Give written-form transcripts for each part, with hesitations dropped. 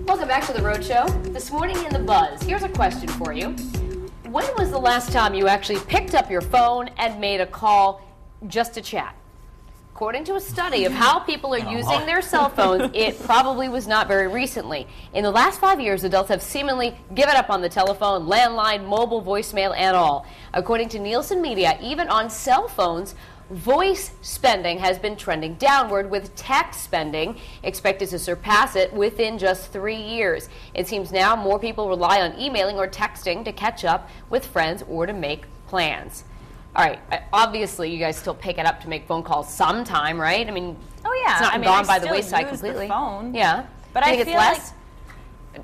Welcome back to The Rhode Show. This morning in The Buzz, here's a question for you. When was the last time you actually picked up your phone and made a call just to chat? According to a study of how people are using their cell phones, it probably was not very recently. In the last 5 years, adults have seemingly given up on the telephone, landline, mobile, voicemail, and all. According to Nielsen Media, even on cell phones, voice spending has been trending downward, with text spending expected to surpass it within just 3 years. It seems now more people rely on emailing or texting to catch up with friends or to make plans. All right, obviously you guys still pick it up to make phone calls sometime, right? I mean, it's not gone by the wayside completely. The phone. Yeah. But I feel like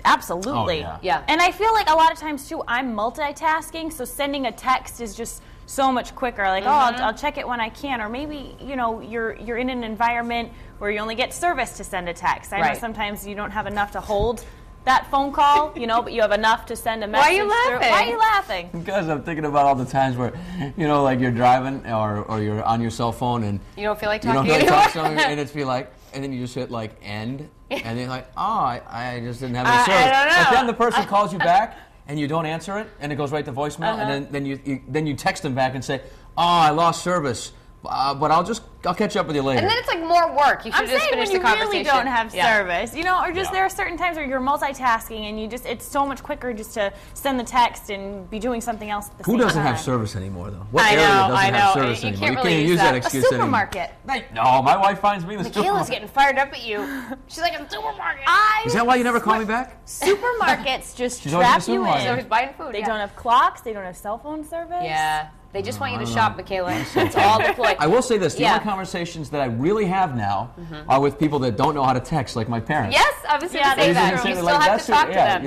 absolutely. Oh, yeah. And I feel like a lot of times too, I'm multitasking, so sending a text is just so much quicker. Like, I'll check it when I can, or maybe you're in an environment where you only get service to send a text. I know sometimes you don't have enough to hold that phone call, but you have enough to send a message. Why are you laughing? Why are you laughing? Because I'm thinking about all the times where, like you're driving or you're on your cell phone and you don't feel like you talking don't feel anymore. like talking, and it's be like, and then you just hit like end, and then you're like, I just didn't have any service. I don't know. But then the person calls you back and you don't answer it, and it goes right to voicemail, and then you text them back and say, I lost service. But I'll catch up with you later. And then it's like more work. You should just finish the conversation. I'm saying when you really don't have service, or just there are certain times where you're multitasking and it's so much quicker just to send the text and be doing something else at the same time. Who doesn't have service anymore, though? What I area know, doesn't I know. have service You anymore? can't really You can't use use that that. excuse A anymore. supermarket. No, my wife finds me in the Michaela's supermarket. getting fired up at you. She's like, I'm supermarket. Is that why you never call me back? Supermarkets just She's always in the trap you supermarket. So in. he's buying food. They don't have clocks. They don't have cell phone service. Yeah. They just want you to shop, Michaela. It's all deployed. I will say this, the only conversations that I really have now are with people that don't know how to text, like my parents. Yes, I was going to say that. You still have to talk to them.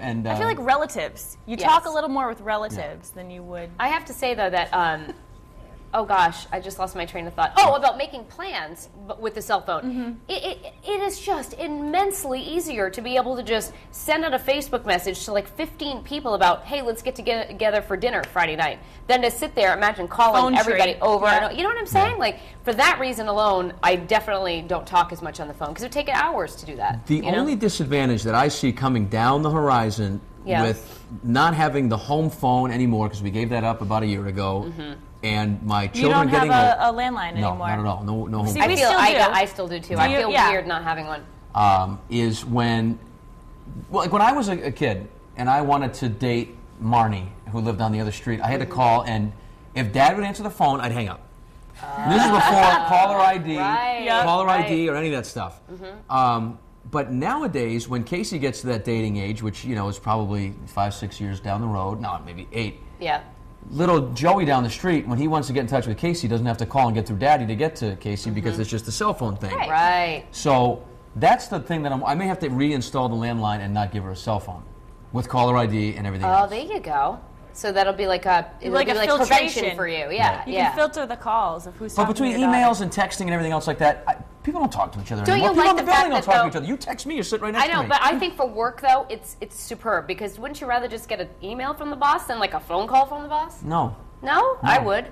And I feel like relatives. You talk a little more with relatives than you would. I have to say, though, that, oh gosh, I just lost my train of thought. Oh, about making plans with the cell phone. It is just immensely easier to be able to just send out a Facebook message to like 15 people about, hey, let's get together for dinner Friday night, than to sit there, imagine calling Phone everybody tree. over. Yeah. You know what I'm saying? Like, for that reason alone, I definitely don't talk as much on the phone, because it would take hours to do that. The only disadvantage that I see coming down the horizon with not having the home phone anymore, because we gave that up about a year ago, and my children you don't getting have a landline anymore. No, not at all. No home See, phone. I still do too. I feel weird not having one. Is when, like when I was a kid and I wanted to date Marnie, who lived on the other street, I had to call, and if Dad would answer the phone, I'd hang up. This is before caller ID, caller ID, or any of that stuff. But nowadays, when Casey gets to that dating age, which is probably 5-6 years down the road, no, maybe 8. Yeah. Little Joey down the street, when he wants to get in touch with Casey, doesn't have to call and get through Daddy to get to Casey because it's just a cell phone thing. Right. So that's the thing that I may have to reinstall the landline and not give her a cell phone with caller ID and everything else. Oh, there you go. So that'll be like a filtration prevention for you. Yeah, You can filter the calls of who's But talking between to your emails daughter. and texting and everything else like that, people don't talk to each other Don't anymore. you People like in the the fact building don't that, talk to though- each other. You text me, you're sitting right next to me. I know, but I think for work, though, it's superb, because wouldn't you rather just get an email from the boss than like a phone call from the boss? No. No? I would.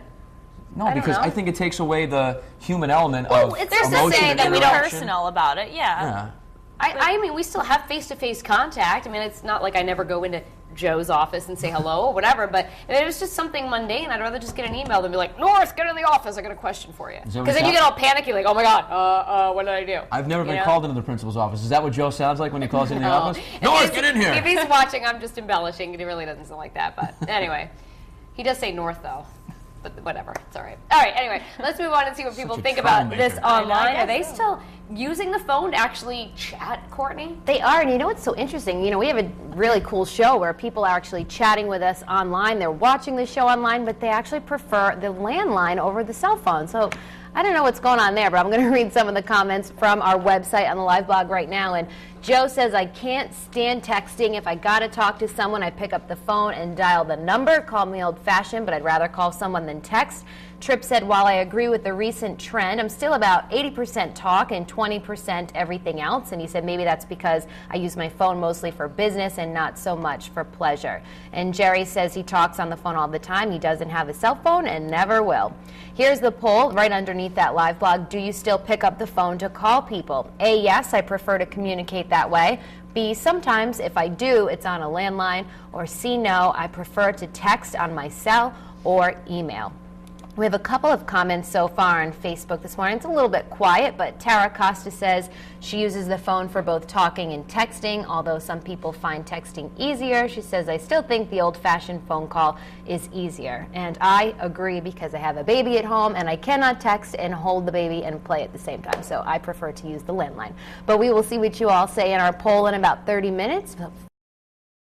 No, because know. I think it takes away the human element Well, of it's There's emotion to say and that we don't interaction. personal about it. Yeah. I mean, we still have face-to-face contact. I mean, it's not like I never go into Joe's office and say hello or whatever, but if it was just something mundane, I'd rather just get an email than be like, North, get in the office, I got a question for you. Because then you get all panicky, like, oh my God, what did I do? I've never been called into the principal's office. Is that what Joe sounds like when he calls into the office? North, get in here! If he's watching, I'm just embellishing. He really doesn't sound like that, but anyway. He does say North, though. But whatever, it's all right. All right, anyway, let's move on and see what people think about this online. Are they still using the phone to actually chat, Courtney? They are, and you know what's so interesting? We have a really cool show where people are actually chatting with us online. They're watching the show online, but they actually prefer the landline over the cell phone. So I don't know what's going on there, but I'm going to read some of the comments from our website on the live blog right now. And Joe says, I can't stand texting. If I got to talk to someone, I pick up the phone and dial the number. Call me old-fashioned, but I'd rather call someone than text. Tripp said, while I agree with the recent trend, I'm still about 80% talk and 20% everything else. And he said maybe that's because I use my phone mostly for business and not so much for pleasure. And Jerry says he talks on the phone all the time. He doesn't have a cell phone and never will. Here's the poll right underneath that live blog. Do you still pick up the phone to call people? A, yes, I prefer to communicate that way. B, sometimes if I do, it's on a landline. Or C, no, I prefer to text on my cell or email. We have a couple of comments so far on Facebook this morning. It's a little bit quiet, but Tara Costa says she uses the phone for both talking and texting, although some people find texting easier. She says, I still think the old-fashioned phone call is easier. And I agree, because I have a baby at home and I cannot text and hold the baby and play at the same time. So I prefer to use the landline. But we will see what you all say in our poll in about 30 minutes.